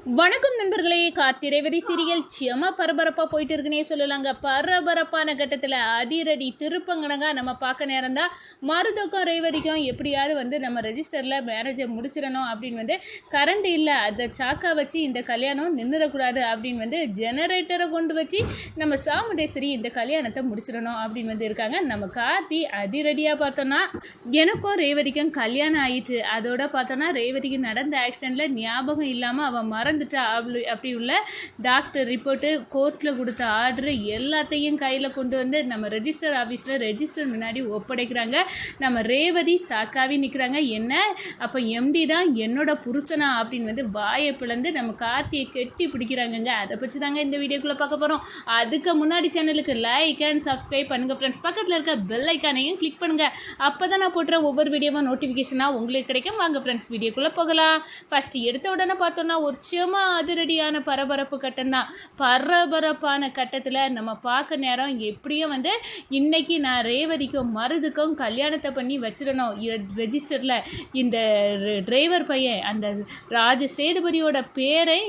வணக்கம் நண்பர்களே. காத்திரைவரி சீரியல் செம பரபரப்பாக போயிட்டு இருக்குன்னே சொல்லலாங்க. பரபரப்பான கட்டத்தில் அதிரடி திருப்பங்கனங்க நம்ம பார்க்க நேரம் தான். மருதுக்கும் ரேவதிக்கும் எப்படியாவது நம்ம ரெஜிஸ்டரில் மேரேஜை முடிச்சிடணும் அப்படின்னு கரண்ட் இல்லை, அதை சாக்கா வச்சு இந்த கல்யாணம் நின்றுடக்கூடாது அப்படின்னு ஜெனரேட்டரை கொண்டு வச்சு நம்ம சாமுண்டேஸ்வரி இந்த கல்யாணத்தை முடிச்சிடணும் அப்படின்னு இருக்காங்க. நம்ம கார்த்தி அதிரடியாக பார்த்தோன்னா எனக்கும் ரேவதிக்கும் கல்யாணம் ஆயிட்டு, அதோட பார்த்தோன்னா ரேவதிக்கு நடந்த ஆக்சிடெண்ட்டில் ஞாபகம் இல்லாமல் அவன் மறந்துட்டா அப்படி உள்ள டாக்டர் ரிப்போர்ட்டு, கோர்ட்டில் கொடுத்த ஆர்டரு எல்லாத்தையும் கையில் கொண்டு நம்ம ரெஜிஸ்டர் ஆஃபீஸில் ரெஜிஸ்டர் முன்னாடி ஒப்படைக்கிறாங்க. நம்ம ரேவதி சாக்காவி நிற்கிறாங்க. என்ன அப்போ எம்டி தான் என்னோட புருஷனா அப்படின்னு வாயை பிளந்து நம்ம கார்த்தியை கெட்டி பிடிக்கிறாங்கங்க. அதை பற்றி தாங்க இந்த வீடியோக்குள்ளே பார்க்க போகிறோம். அதுக்கு முன்னாடி சேனலுக்கு லைக் அண்ட் சப்ஸ்கிரைப் பண்ணுங்கள் ஃப்ரெண்ட்ஸ். பக்கத்தில் இருக்க பெல் ஐக்கானையும் கிளிக் பண்ணுங்கள். அப்போ தான் நான் போட்டுற ஒவ்வொரு வீடியோவும் நோட்டிஃபிகேஷனாக உங்களுக்கு கிடைக்கும். வாங்க ஃப்ரெண்ட்ஸ் வீடியோக்குள்ளே போகலாம். ஃபஸ்ட்டு எடுத்த உடனே பார்த்தோன்னா ஒரு செம அதிரடியான பரபரப்பு கட்டம் தான். பரபரப்பான கட்டத்தில் நம்ம பார்க்க நேரம் எப்படியும் இன்னைக்கு நான் ரேவதிக்கும் மருதுக்கும் கல்யாணத்தை பண்ணி வச்சிடணும். ரெஜிஸ்டரில் இந்த டிரைவர் பையன் அந்த ராஜ சேதுபதியோட பேரை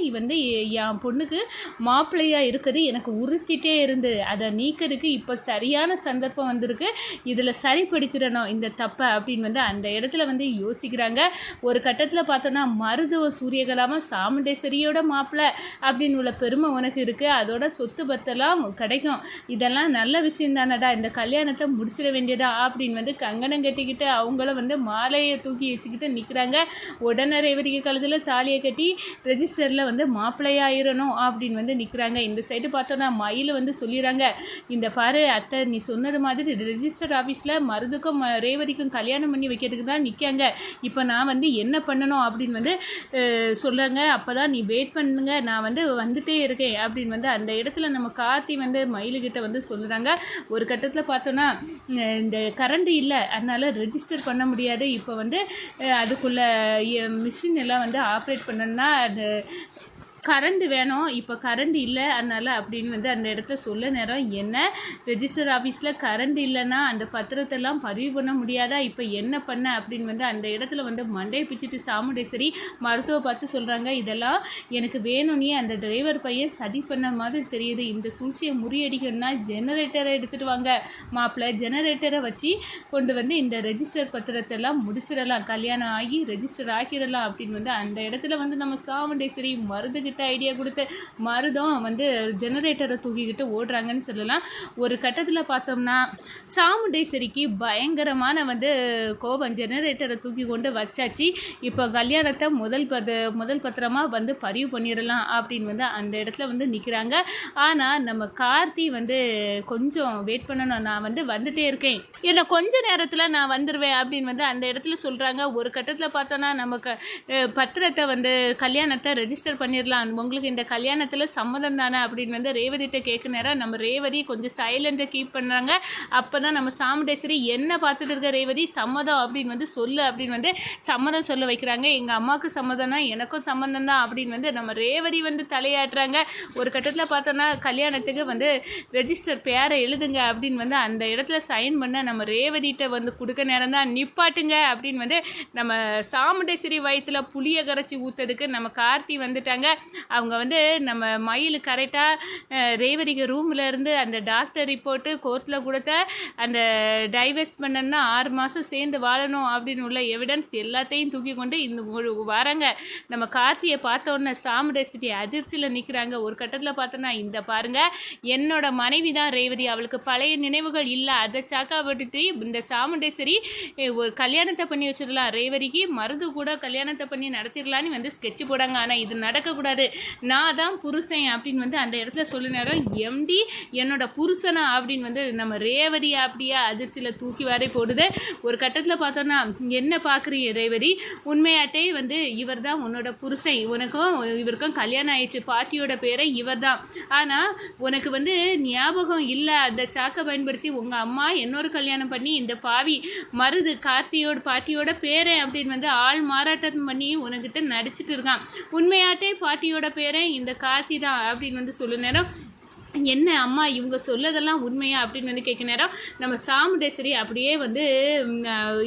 என் பொண்ணுக்கு மாப்பிள்ளையாக இருக்குது எனக்கு உறுத்திட்டே இருந்து அதை நீக்கிறதுக்கு இப்போ சரியான சந்தர்ப்பம் வந்திருக்கு. இதில் சரிப்படுத்திடணும் இந்த தப்பை அப்படின்னு அந்த இடத்துல யோசிக்கிறாங்க. ஒரு கட்டத்தில் பார்த்தோன்னா மருதுவ சூரியகலாம சாமுண்டேஸ்வரியோட மாப்பிள்ளை அப்படின்னு உள்ள பெருமை உனக்கு இருக்குது, அதோட சொத்து பத்தெல்லாம் கிடைக்கும், இதெல்லாம் நல்ல விஷயம் தானடா, இந்த கல்யாணத்தை முடிச்சிட வேண்டியதா அப்படின்னு கங்கணம் கட்டிக்கிட்டு அவங்கள மாலையை தூக்கி வச்சுக்கிட்டு நிற்கிறாங்க. உடனே ரேவதிக்கு கழுத்தில் தாலியை கட்டி ரெஜிஸ்டரில் மாப்பிள்ளையாயிரணும் அப்படின்னு நிற்கிறாங்க. இந்த சைடு பார்த்தோன்னா மயில் சொல்லிடுறாங்க, இந்த பாரு அத்தை நீ சொன்னது மாதிரி ரெஜிஸ்டர் ஆஃபீஸில் மருதுக்கும் ரேவதிக்கும் கல்யாணம் பண்ணி வைக்கிறதுக்கு தான் நிற்காங்க. இப்போ நான் என்ன பண்ணணும் அப்படின்னு சொல்கிறாங்க. அப்போ தான் நீ வெயிட் பண்ணுங்க, நான் வந்துட்டே இருக்கேன் அப்படின்னு அந்த இடத்துல நம்ம கார்த்தி மயிலுக்கிட்ட சொல்லுறாங்க. ஒரு கட்டத்தில் பார்த்தோன்னா இந்த கரண்ட் இல்லை, அதனால ரெஜிஸ்டர் பண்ண முடியாது. இப்போ அதுக்குள்ள மிஷின் எல்லாம் ஆப்ரேட் பண்ணணும்னா அது கரண்ட் வேணும், இப்போ கரண்ட் இல்லை அதனால் அப்படின்னு அந்த இடத்துல சொல்ல நேரம் என்ன ரெஜிஸ்டர் ஆஃபீஸில் கரண்ட் இல்லைன்னா அந்த பத்திரத்தெல்லாம் பதிவு பண்ண முடியாதா, இப்போ என்ன பண்ண அப்படின்னு அந்த இடத்துல மண்டையை பிச்சுட்டு சாமுண்டேஸ்வரி மருத்துவ பார்த்து சொல்கிறாங்க. இதெல்லாம் எனக்கு வேணும்னே அந்த டிரைவர் பையன் சதி பண்ண மாதிரி தெரியுது, இந்த சூழ்ச்சியை முறியடிக்கணும்னா ஜெனரேட்டரை எடுத்துகிட்டு வாங்க மாப்பிள்ளை, ஜெனரேட்டரை வச்சு கொண்டு இந்த ரெஜிஸ்டர் பத்திரத்தெல்லாம் முடிச்சிடலாம், கல்யாணம் ஆகி ரெஜிஸ்டர் ஆக்கிடலாம் அப்படின்னு அந்த இடத்துல நம்ம சாமுண்டேஸ்வரி மருதுகிட்ட ஐடியா கொடுத்து மருதும் ஜெனரேட்டரை தூக்கிக்கிட்டு ஓடுறாங்கன்னு சொல்லலாம். ஒரு கட்டத்தில் பார்த்தோம்னா சாமுண்டேஸ்வரிக்கு பயங்கரமான கோபம், ஜெனரேட்டரை தூக்கி கொண்டு வச்சாச்சு, இப்போ கல்யாணத்தை முதல் பத்திரமாக பதிவு பண்ணிடலாம் அப்படின்னு அந்த இடத்துல நிற்கிறாங்க. ஆனால் நம்ம கார்த்தி கொஞ்சம் வெயிட் பண்ணணும், நான் வந்துட்டே இருக்கேன், என்ன கொஞ்ச நேரத்தில் நான் வந்துடுவேன் அப்படின்னு அந்த இடத்துல சொல்கிறாங்க. ஒரு கட்டத்தில் பார்த்தோன்னா நமக்கு பத்திரத்தை கல்யாணத்தை ரெஜிஸ்டர் பண்ணிடலாம், உங்களுக்கு இந்த கல்யாணத்தில் சம்மதம் தானே அப்படின்னு ரேவதிட்ட கேட்க நேரம் நம்ம ரேவதி கொஞ்சம் சைலண்ட்டை கீப் பண்ணுறாங்க. அப்போ தான் நம்ம சாமுண்டேஸ்வரி என்ன பார்த்துட்டு இருக்க ரேவதி சம்மதம் அப்படின்னு சொல்லு அப்படின்னு சம்மதம் சொல்ல வைக்கிறாங்க. எங்கள் அம்மாவுக்கு சம்மதம்னா எனக்கும் சம்மதம் தான் அப்படின்னு நம்ம ரேவதி தலையாட்டுறாங்க. ஒரு கட்டத்தில் பார்த்தோன்னா கல்யாணத்துக்கு ரெஜிஸ்டர் பேரை எழுதுங்க அப்படின்னு அந்த இடத்துல சைன் பண்ண நம்ம ரேவதிட்ட கொடுக்க நேரம் தான் நிப்பாட்டுங்க அப்படின்னு நம்ம சாமுண்டேஸ்வரி வயிற்றுல புளியை கரைச்சி ஊற்றுறதுக்கு நம்ம கார்த்தி வந்துட்டாங்க. அவங்க நம்ம மயில் கரெக்டாக ரேவதிக்கு ரூமில் இருந்து அந்த டாக்டர் ரிப்போர்ட்டு கோர்ட்டில் கொடுத்த அந்த டைவர்ஸ் பண்ணணும்னா 6 மாதம் சேர்ந்து வாழணும் அப்படின்னு உள்ள எவிடன்ஸ் எல்லாத்தையும் தூக்கி கொண்டு வராங்க. நம்ம கார்த்தியை பார்த்தோன்னே சாமுண்டேஸ்வரி அதிர்ச்சியில் நிற்கிறாங்க. ஒரு கட்டத்தில் பார்த்தோன்னா இந்த பாருங்கள் என்னோட மனைவி தான் ரேவதி, அவளுக்கு பழைய நினைவுகள் இல்லை, அதை சாக்காப்பட்டு இந்த சாமுண்டேஸ்வரி ஒரு கல்யாணத்தை பண்ணி வச்சிடலாம், ரேவதிக்கு மருது கூட கல்யாணத்தை பண்ணி நடத்திடலான்னு ஸ்கெட்ச் போடாங்க. ஆனால் இது நடக்கக்கூடாது, நான் தான் புருஷன் அப்படின்னு அந்த இடத்துல சொல்ல நேரம் எம்டி என்னோட புருஷனா அப்படின்னு நம்ம ரேவதி அப்படியே அதிர்ச்சியில் தூக்கி வரை போடுது. ஒரு கட்டத்தில் பார்த்தோன்னா என்ன பார்க்குறீங்க ரேவதி, உண்மையாட்டே இவர் தான் உன்னோட புருஷன், உனக்கும் இவருக்கும் கல்யாணம் ஆயிடுச்சு, பாட்டியோட பேரை இவர் தான், ஆனால் உனக்கு ஞாபகம் இல்லை, அந்த சாக்கை பயன்படுத்தி உங்கள் அம்மா இன்னொரு கல்யாணம் பண்ணி இந்த பாவி மருது கார்த்தியோட பாட்டியோட பேரை அப்படின்னு ஆள் மாறாட்டம் பண்ணி உனக்கிட்ட நடிச்சிட்டு இருக்கான், உண்மையாட்டே பாட்டியோட பேரை இந்த கார்த்தி தான் அப்படின்னு சொல்லு நேரம் என்ன அம்மா இவங்க சொல்லதெல்லாம் உண்மையா அப்படின்னு வந்து கேட்க நேரம் நம்ம சாமுண்டேஸ்வரி அப்படியே வந்து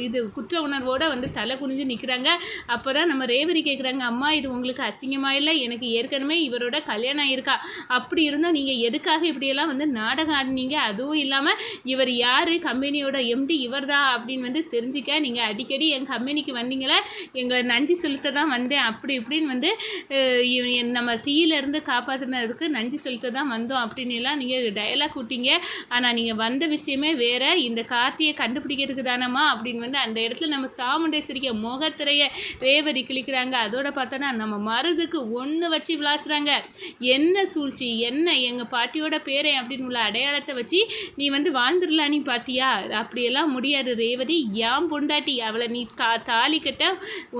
இது குற்ற உணர்வோடு வந்து தலை குனிஞ்சு நிற்கிறாங்க. அப்போ தான் நம்ம ரேவதி கேட்குறாங்க, அம்மா இது உங்களுக்கு அசிங்கமாக இல்லை, எனக்கு ஏற்கனவே இவரோட கல்யாணம் ஆயிருக்கா, அப்படி இருந்தால் நீங்கள் எதுக்காக இப்படியெல்லாம் வந்து நாடகம் ஆடினீங்க, அதுவும் இல்லாமல் இவர் யார், கம்பெனியோட எம்டி இவர் தான் அப்படின்னு வந்து தெரிஞ்சிக்க நீங்கள் அடிக்கடி என் கம்பெனிக்கு வந்தீங்களே, எங்களை நன்றி செலுத்த தான் வந்தேன், அப்படி இப்படின்னு வந்து நம்ம தீயிலேருந்து காப்பாற்றினதுக்கு நன்றி செலுத்த தான் வந்தோம் அப்படின்னு எல்லாம் நீங்கள் டயலாக் விட்டீங்க. ஆனால் நீங்கள் வந்த விஷயமே வேற, இந்த கார்த்தியை கண்டுபிடிக்கிறதுக்கு தானம்மா அப்படின்னு வந்து அந்த இடத்துல நம்ம சாமுண்டேஸ்வரிக்க முகத்திரைய ரேவதி கிழிக்கிறாங்க. அதோட பார்த்தோன்னா நம்ம மருதுக்கு ஒன்று வச்சு விளாசுறாங்க. என்ன சூழ்ச்சி, என்ன எங்கள் பாட்டியோட பேரை அப்படின்னு உள்ள அடையாளத்தை வச்சு நீ வந்து வாழ்ந்துடலாம் நீ பார்த்தியா, அப்படியெல்லாம் முடியாது ரேவதி, ஏன் பொண்டாட்டி, அவளை நீ தாலி கட்ட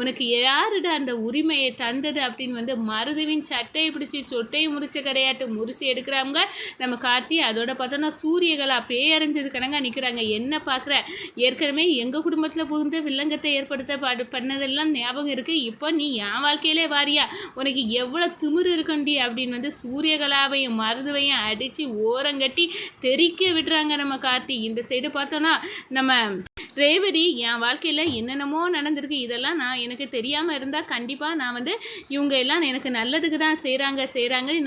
உனக்கு யாருடா அந்த உரிமையை தந்தது அப்படின்னு வந்து மருதுவின் சட்டையை பிடிச்சி சொட்டையை முறிச்ச கரையாட்டு முறிச்சு எடுக்கிறாங்க நம்ம கார்த்தி. அதோட பார்த்தோன்னா சூரியகலா பேரஞ்சது கணங்க நிற்கிறாங்க. என்ன பார்க்குற, ஏற்கனவே எங்கள் குடும்பத்தில் புகுந்து வில்லங்கத்தை ஏற்படுத்த பண்ணதெல்லாம் ஞாபகம் இருக்குது, இப்போ நீ என் வாழ்க்கையிலே வாரியா, உனக்கு எவ்வளோ திமிரு இருக்கண்டி அப்படின்னு வந்து சூரியகலாவையும் மருதுவையும் அடித்து ஓரங்கட்டி தெறிக்க விடுறாங்க நம்ம கார்த்தி. இந்த சைடு பார்த்தோன்னா நம்ம ரேவதி என் வாழ்க்கையில் என்னென்னமோ நடந்திருக்கு, இதெல்லாம் நான் எனக்கு தெரியாமல் இருந்தால் கண்டிப்பாக நான் வந்து இவங்க எல்லாம் எனக்கு நல்லதுக்கு தான் செய்கிறாங்க,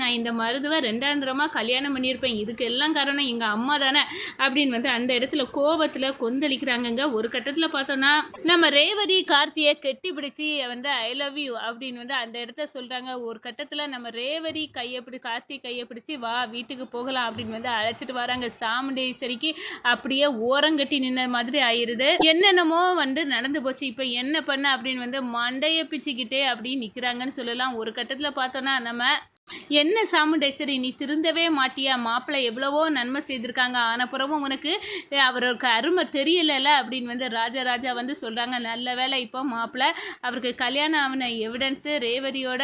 நான் இந்த மருதுவை ரெண்டாந்திரமாக கல்யாணம் பண்ணியிருப்பேன், இதுக்கு எல்லாம் காரணம் எங்கள் அம்மா தானே அப்படின்னு வந்து அந்த இடத்துல கோபத்தில் கொந்தளிக்கிறாங்கங்க. ஒரு கட்டத்தில் பார்த்தோன்னா நம்ம ரேவதி கார்த்தியை கெட்டி பிடிச்சி வந்து ஐ லவ் யூ அப்படின்னு வந்து அந்த இடத்த சொல்கிறாங்க. ஒரு கட்டத்தில் நம்ம ரேவதி கார்த்தி கையை பிடிச்சி வா வீட்டுக்கு போகலாம் அப்படின்னு வந்து அழைச்சிட்டு வராங்க. சாமுண்டேஸ்வரிக்கு அப்படியே ஓரங்கட்டி நின்ன மாதிரி ஆயிருது. என்னென்னமோ வந்து நடந்து போச்சு, இப்போ என்ன பண்ண அப்படின்னு வந்து மண்டைய பிச்சுக்கிட்டே அப்படி நிற்கிறாங்கன்னு சொல்லலாம். ஒரு கட்டத்தில் பார்த்தோன்னா நம்ம என்ன சாமுண்டேஸ்வரி நீ திருந்தவே மாட்டியா, மாப்பிள்ளை எவ்வளவோ நன்மை செய்திருக்காங்க, ஆனப்புறமும் உனக்கு அவருக்கு அருமை தெரியலைல்ல அப்படின்னு வந்து ராஜா வந்து சொல்கிறாங்க. நல்ல வேலை இப்போ மாப்பிள்ளை அவருக்கு கல்யாணம் ஆன எவிடன்ஸு ரேவதியோட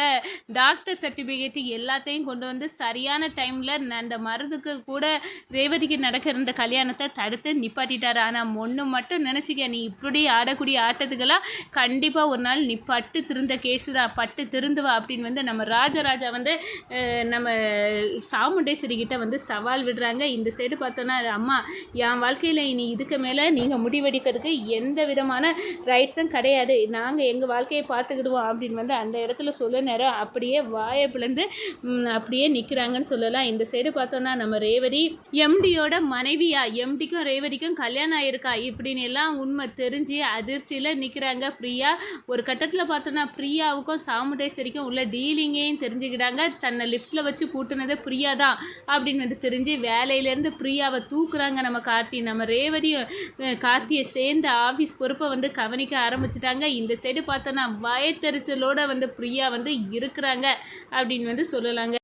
டாக்டர் சர்டிஃபிகேட்டு எல்லாத்தையும் கொண்டு வந்து சரியான டைமில் அந்த மருதுக்கு கூட ரேவதிக்கு நடக்கிற இந்த கல்யாணத்தை தடுத்து நிப்பாட்டிட்டார். ஆனால் ஒன்று மட்டும் நினச்சிக்க, நீ இப்படி ஆடக்கூடிய ஆட்டத்துக்கெல்லாம் கண்டிப்பாக ஒரு நாள் நீ பட்டு திருந்த கேஸு தான், பட்டு திருந்துவா அப்படின்னு வந்து நம்ம ராஜா வந்து நம்ம சாமுண்டேஸ்வரி கிட்ட வந்து சவால் விடுறாங்க. இந்த சைடு பார்த்தோன்னா அம்மா என் வாழ்க்கையில் இனி இதுக்கு மேலே நீங்கள் முடிவெடுக்கிறதுக்கு எந்த விதமான ரைட்ஸும் கிடையாது, நாங்கள் எங்கள் வாழ்க்கையை பார்த்துக்கிடுவோம் அப்படின்னு வந்து அந்த இடத்துல சொல்ல நேரம் அப்படியே வாயை பிளந்து அப்படியே நிற்கிறாங்கன்னு சொல்லலாம். இந்த சைடு பார்த்தோன்னா நம்ம ரேவதி எம்டியோட மனைவியா, எம்டிக்கும் ரேவதிக்கும் கல்யாணம் ஆயிருக்கா இப்படின்னு எல்லாம் உண்மை தெரிஞ்சு அதிர்ச்சியில் நிற்கிறாங்க பிரியா. ஒரு கட்டத்தில் பார்த்தோன்னா பிரியாவுக்கும் சாமுண்டேஸ்வரிக்கும் உள்ள டீலிங்கையும் தெரிஞ்சுக்கிட்டாங்க. தன்னை லிஃப்ட்டில் வச்சு பூட்டினது பிரியா தான் அப்படின்னு வந்து தெரிஞ்சு வேலையிலேருந்து பிரியாவை தூக்குறாங்க நம்ம கார்த்தி. நம்ம ரேவதியும் கார்த்தியை சேர்ந்த ஆஃபீஸ் பொறுப்பை வந்து கவனிக்க ஆரம்பிச்சிட்டாங்க. இந்த சைடு பார்த்தோன்னா பயத்தெரிச்சலோடு வந்து பிரியா வந்து இருக்கிறாங்க அப்படின்னு வந்து சொல்லலாங்க.